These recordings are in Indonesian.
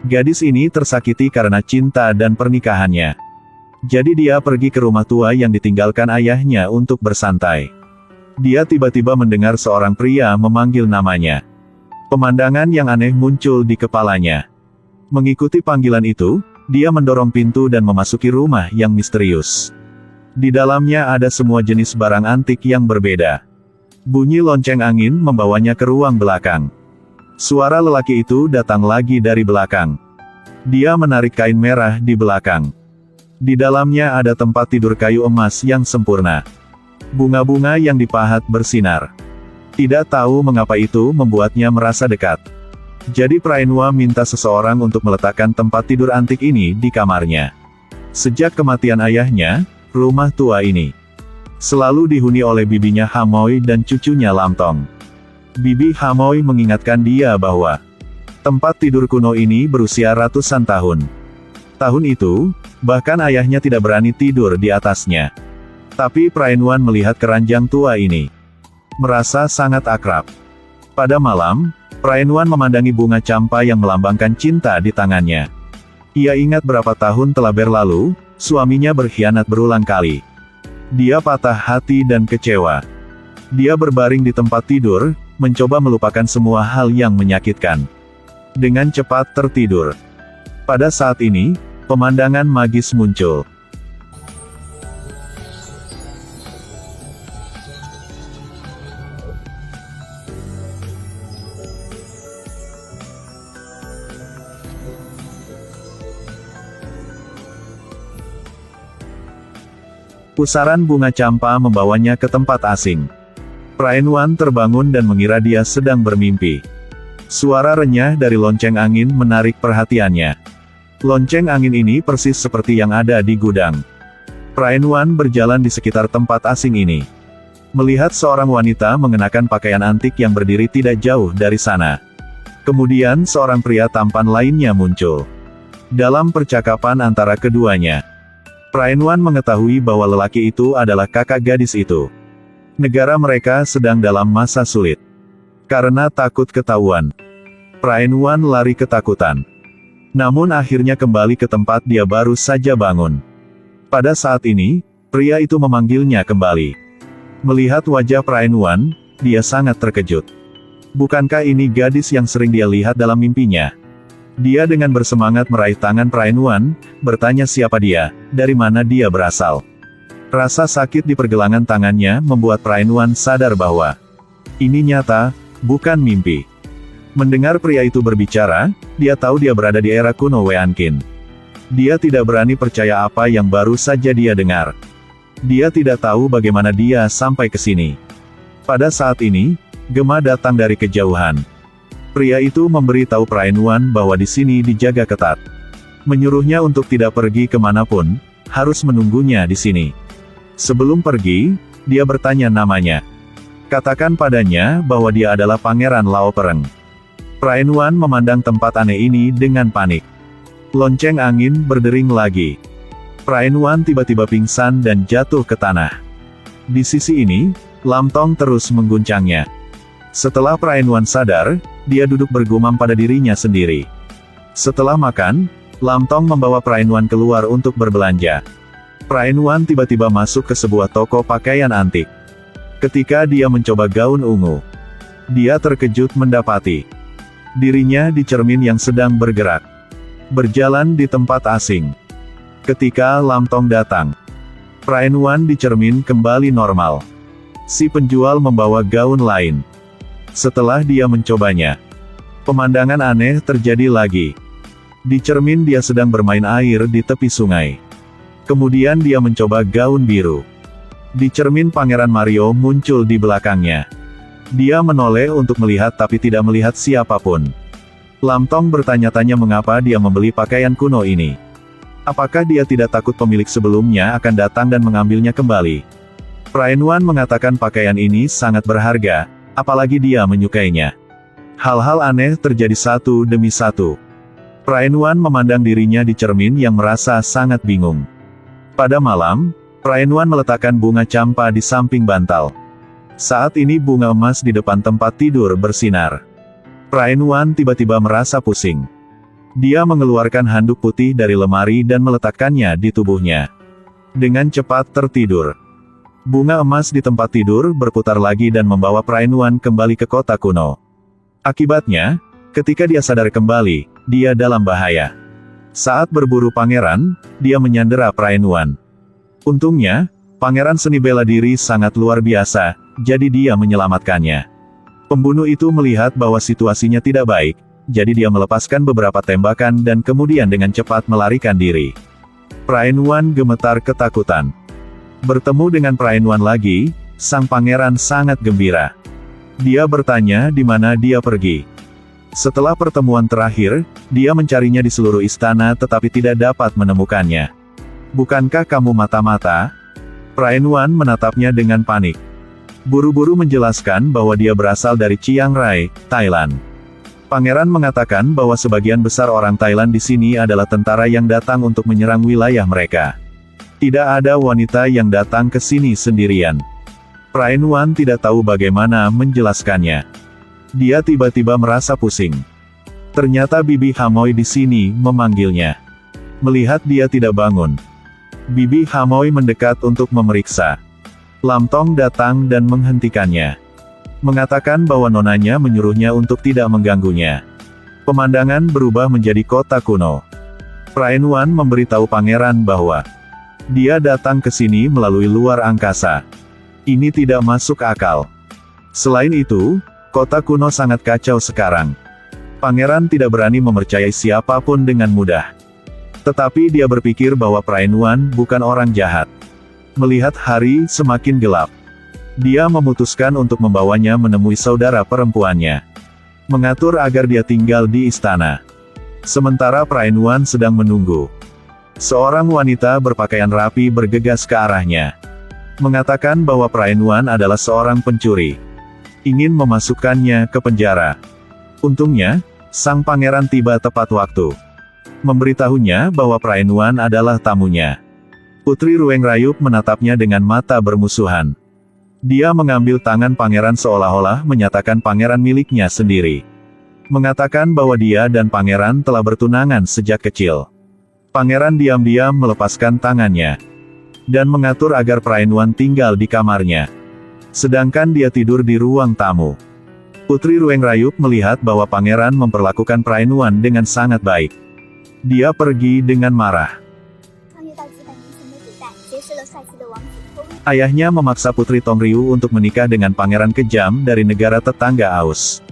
Gadis ini tersakiti karena cinta dan pernikahannya. Jadi dia pergi ke rumah tua yang ditinggalkan ayahnya untuk bersantai. Dia tiba-tiba mendengar seorang pria memanggil namanya. Pemandangan yang aneh muncul di kepalanya. Mengikuti panggilan itu, dia mendorong pintu dan memasuki rumah yang misterius. Di dalamnya ada semua jenis barang antik yang berbeda. Bunyi lonceng angin membawanya ke ruang belakang. Suara lelaki itu datang lagi dari belakang. Dia menarik kain merah di belakang. Di dalamnya ada tempat tidur kayu emas yang sempurna. Bunga-bunga yang dipahat bersinar. Tidak tahu mengapa itu membuatnya merasa dekat. Jadi Praenua minta seseorang untuk meletakkan tempat tidur antik ini di kamarnya. Sejak kematian ayahnya, rumah tua ini selalu dihuni oleh bibinya Hamoy dan cucunya Lamtong. Bibi Hamoy mengingatkan dia bahwa tempat tidur kuno ini berusia ratusan tahun. Tahun itu, bahkan ayahnya tidak berani tidur di atasnya. Tapi Praenwan melihat keranjang tua ini, merasa sangat akrab. Pada malam, Praenwan memandangi bunga campa yang melambangkan cinta di tangannya. Ia ingat berapa tahun telah berlalu, suaminya berkhianat berulang kali. Dia patah hati dan kecewa. Dia berbaring di tempat tidur, mencoba melupakan semua hal yang menyakitkan. Dengan cepat tertidur. Pada saat ini, pemandangan magis muncul. Pusaran bunga campa membawanya ke tempat asing. Praenwan terbangun dan mengira dia sedang bermimpi. Suara renyah dari lonceng angin menarik perhatiannya. Lonceng angin ini persis seperti yang ada di gudang. Praenwan berjalan di sekitar tempat asing ini. Melihat seorang wanita mengenakan pakaian antik yang berdiri tidak jauh dari sana. Kemudian seorang pria tampan lainnya muncul. Dalam percakapan antara keduanya, Praenwan mengetahui bahwa lelaki itu adalah kakak gadis itu. Negara mereka sedang dalam masa sulit. Karena takut ketahuan, Praenwan lari ketakutan. Namun akhirnya kembali ke tempat dia baru saja bangun. Pada saat ini, pria itu memanggilnya kembali. Melihat wajah Praenwan, dia sangat terkejut. Bukankah ini gadis yang sering dia lihat dalam mimpinya? Dia dengan bersemangat meraih tangan Praenwan, bertanya siapa dia, dari mana dia berasal. Rasa sakit di pergelangan tangannya membuat Praenwan sadar bahwa ini nyata, bukan mimpi. Mendengar pria itu berbicara, dia tahu dia berada di era kuno Weankin. Dia tidak berani percaya apa yang baru saja dia dengar. Dia tidak tahu bagaimana dia sampai ke sini. Pada saat ini, Gema datang dari kejauhan. Pria itu memberitahu Praenwan bahwa di sini dijaga ketat. Menyuruhnya untuk tidak pergi kemanapun, harus menunggunya di sini. Sebelum pergi, dia bertanya namanya. Katakan padanya bahwa dia adalah Pangeran Lao Pereng. Praenwan memandang tempat aneh ini dengan panik. Lonceng angin berdering lagi. Praenwan tiba-tiba pingsan dan jatuh ke tanah. Di sisi ini, Lamtong terus mengguncangnya. Setelah Praenwan sadar, dia duduk bergumam pada dirinya sendiri. Setelah makan, Lamtong membawa Praenwan keluar untuk berbelanja. Praenwan tiba-tiba masuk ke sebuah toko pakaian antik. Ketika dia mencoba gaun ungu, dia terkejut mendapati dirinya di cermin yang sedang bergerak. Berjalan di tempat asing. Ketika Lamtong datang, Praenwan di cermin kembali normal. Si penjual membawa gaun lain. Setelah dia mencobanya, pemandangan aneh terjadi lagi. Di cermin dia sedang bermain air di tepi sungai. Kemudian dia mencoba gaun biru. Di cermin Pangeran Mario muncul di belakangnya. Dia menoleh untuk melihat tapi tidak melihat siapapun. Lamtong bertanya-tanya mengapa dia membeli pakaian kuno ini. Apakah dia tidak takut pemilik sebelumnya akan datang dan mengambilnya kembali? Praenwan mengatakan pakaian ini sangat berharga, apalagi dia menyukainya. Hal-hal aneh terjadi satu demi satu. Praenwan memandang dirinya di cermin yang merasa sangat bingung. Pada malam, Praenwan meletakkan bunga campa di samping bantal. Saat ini bunga emas di depan tempat tidur bersinar. Praenwan tiba-tiba merasa pusing. Dia mengeluarkan handuk putih dari lemari dan meletakkannya di tubuhnya. Dengan cepat tertidur. Bunga emas di tempat tidur berputar lagi dan membawa Praenwan kembali ke kota kuno. Akibatnya, ketika dia sadar kembali, dia dalam bahaya. Saat berburu pangeran, dia menyandera Praenwan. Untungnya, pangeran seni bela diri sangat luar biasa, jadi dia menyelamatkannya. Pembunuh itu melihat bahwa situasinya tidak baik, jadi dia melepaskan beberapa tembakan dan kemudian dengan cepat melarikan diri. Praenwan gemetar ketakutan. Bertemu dengan Praenwan lagi, sang pangeran sangat gembira. Dia bertanya di mana dia pergi. Setelah pertemuan terakhir, dia mencarinya di seluruh istana tetapi tidak dapat menemukannya. Bukankah kamu mata-mata? Praenwan menatapnya dengan panik. Buru-buru menjelaskan bahwa dia berasal dari Chiang Rai, Thailand. Pangeran mengatakan bahwa sebagian besar orang Thailand di sini adalah tentara yang datang untuk menyerang wilayah mereka. Tidak ada wanita yang datang ke sini sendirian. Praenwan tidak tahu bagaimana menjelaskannya. Dia tiba-tiba merasa pusing. Ternyata Bibi Hamoy di sini memanggilnya. Melihat dia tidak bangun, Bibi Hamoy mendekat untuk memeriksa. Lam Tong datang dan menghentikannya. Mengatakan bahwa nonanya menyuruhnya untuk tidak mengganggunya. Pemandangan berubah menjadi kota kuno. Praenwan memberitahu pangeran bahwa dia datang ke sini melalui luar angkasa. Ini tidak masuk akal. Selain itu, kota kuno sangat kacau sekarang. Pangeran tidak berani mempercayai siapapun dengan mudah. Tetapi dia berpikir bahwa Praenwan bukan orang jahat. Melihat hari semakin gelap, dia memutuskan untuk membawanya menemui saudara perempuannya. Mengatur agar dia tinggal di istana. Sementara Praenwan sedang menunggu. Seorang wanita berpakaian rapi bergegas ke arahnya. Mengatakan bahwa Praenwan adalah seorang pencuri. Ingin memasukkannya ke penjara. Untungnya, sang pangeran tiba tepat waktu. Memberitahunya bahwa Praenwan adalah tamunya. Putri Ruengrayup menatapnya dengan mata bermusuhan. Dia mengambil tangan pangeran seolah-olah menyatakan pangeran miliknya sendiri. Mengatakan bahwa dia dan pangeran telah bertunangan sejak kecil. Pangeran diam-diam melepaskan tangannya. Dan mengatur agar Praenwan tinggal di kamarnya. Sedangkan dia tidur di ruang tamu. Putri Ruengrayup melihat bahwa pangeran memperlakukan Praenwan dengan sangat baik. Dia pergi dengan marah. Ayahnya memaksa Putri Tongryu untuk menikah dengan pangeran kejam dari negara tetangga Aus.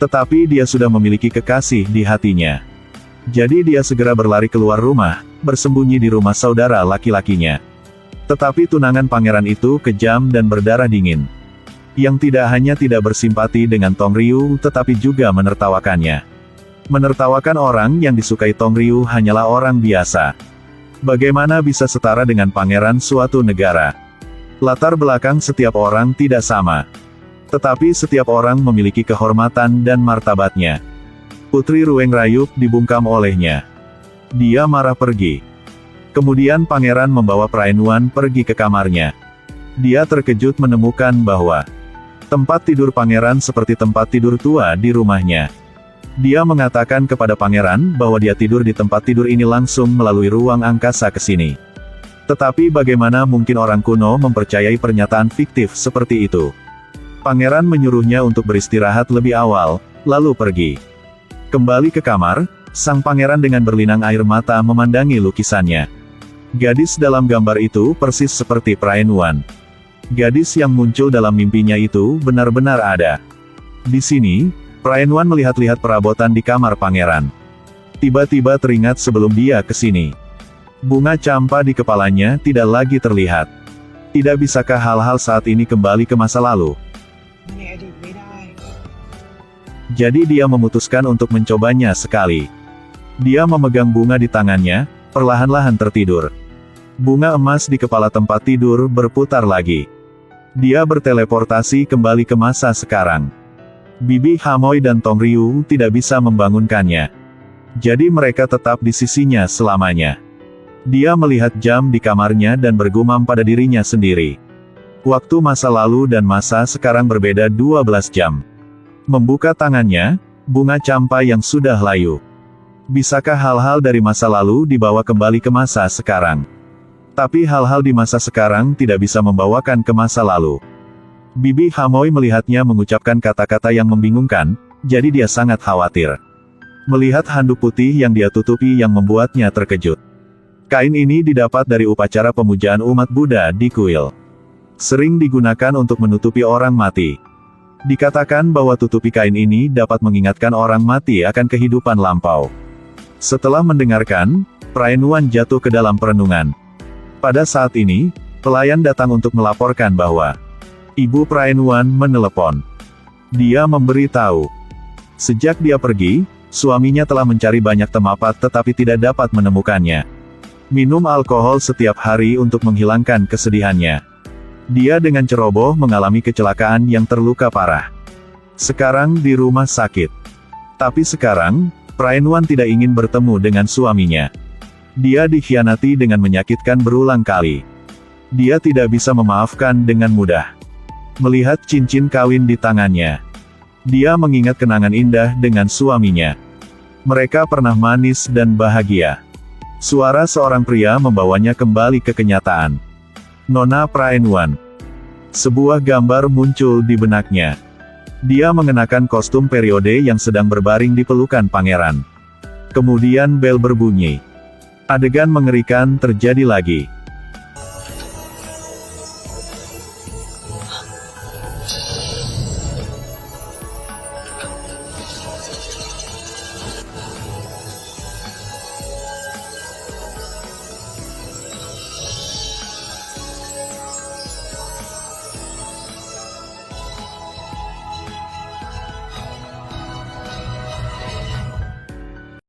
Tetapi dia sudah memiliki kekasih di hatinya. Jadi dia segera berlari keluar rumah, bersembunyi di rumah saudara laki-lakinya. Tetapi tunangan pangeran itu kejam dan berdarah dingin. Yang tidak hanya tidak bersimpati dengan Tongryu tetapi juga menertawakannya. Menertawakan orang yang disukai Tongryu hanyalah orang biasa. Bagaimana bisa setara dengan pangeran suatu negara? Latar belakang setiap orang tidak sama. Tetapi setiap orang memiliki kehormatan dan martabatnya. Putri Ruengrayup dibungkam olehnya. Dia marah pergi. Kemudian pangeran membawa Praenwan pergi ke kamarnya. Dia terkejut menemukan bahwa tempat tidur pangeran seperti tempat tidur tua di rumahnya. Dia mengatakan kepada pangeran bahwa dia tidur di tempat tidur ini langsung melalui ruang angkasa ke sini. Tetapi bagaimana mungkin orang kuno mempercayai pernyataan fiktif seperti itu? Pangeran menyuruhnya untuk beristirahat lebih awal, lalu pergi. Kembali ke kamar, sang pangeran dengan berlinang air mata memandangi lukisannya. Gadis dalam gambar itu persis seperti Praenwan. Gadis yang muncul dalam mimpinya itu benar-benar ada. Di sini, Praenwan melihat-lihat perabotan di kamar pangeran. Tiba-tiba teringat sebelum dia ke sini. Bunga campa di kepalanya tidak lagi terlihat. Tidak bisakah hal-hal saat ini kembali ke masa lalu? Jadi dia memutuskan untuk mencobanya sekali. Dia memegang bunga di tangannya, perlahan-lahan tertidur. Bunga emas di kepala tempat tidur berputar lagi. Dia berteleportasi kembali ke masa sekarang. Bibi Hamoy dan Tongryu tidak bisa membangunkannya. Jadi mereka tetap di sisinya selamanya. Dia melihat jam di kamarnya dan bergumam pada dirinya sendiri. Waktu masa lalu dan masa sekarang berbeda 12 jam. Membuka tangannya, bunga campa yang sudah layu. Bisakah hal-hal dari masa lalu dibawa kembali ke masa sekarang? Tapi hal-hal di masa sekarang tidak bisa membawakan ke masa lalu. Bibi Hamoy melihatnya mengucapkan kata-kata yang membingungkan, jadi dia sangat khawatir. Melihat handuk putih yang dia tutupi yang membuatnya terkejut. Kain ini didapat dari upacara pemujaan umat Buddha di kuil. Sering digunakan untuk menutupi orang mati. Dikatakan bahwa tutupi kain ini dapat mengingatkan orang mati akan kehidupan lampau. Setelah mendengarkan, Praenuan jatuh ke dalam perenungan. Pada saat ini, pelayan datang untuk melaporkan bahwa Ibu Praenuan menelepon. Dia memberitahu, sejak dia pergi, suaminya telah mencari banyak tempat tetapi tidak dapat menemukannya. Minum alkohol setiap hari untuk menghilangkan kesedihannya. Dia dengan ceroboh mengalami kecelakaan yang terluka parah. Sekarang di rumah sakit. Tapi sekarang, Praenuan tidak ingin bertemu dengan suaminya. Dia dikhianati dengan menyakitkan berulang kali. Dia tidak bisa memaafkan dengan mudah. Melihat cincin kawin di tangannya, dia mengingat kenangan indah dengan suaminya. Mereka pernah manis dan bahagia. Suara seorang pria membawanya kembali ke kenyataan. Nona Praenuan. Sebuah gambar muncul di benaknya. Dia mengenakan kostum periode yang sedang berbaring di pelukan pangeran. Kemudian bel berbunyi. Adegan mengerikan terjadi lagi.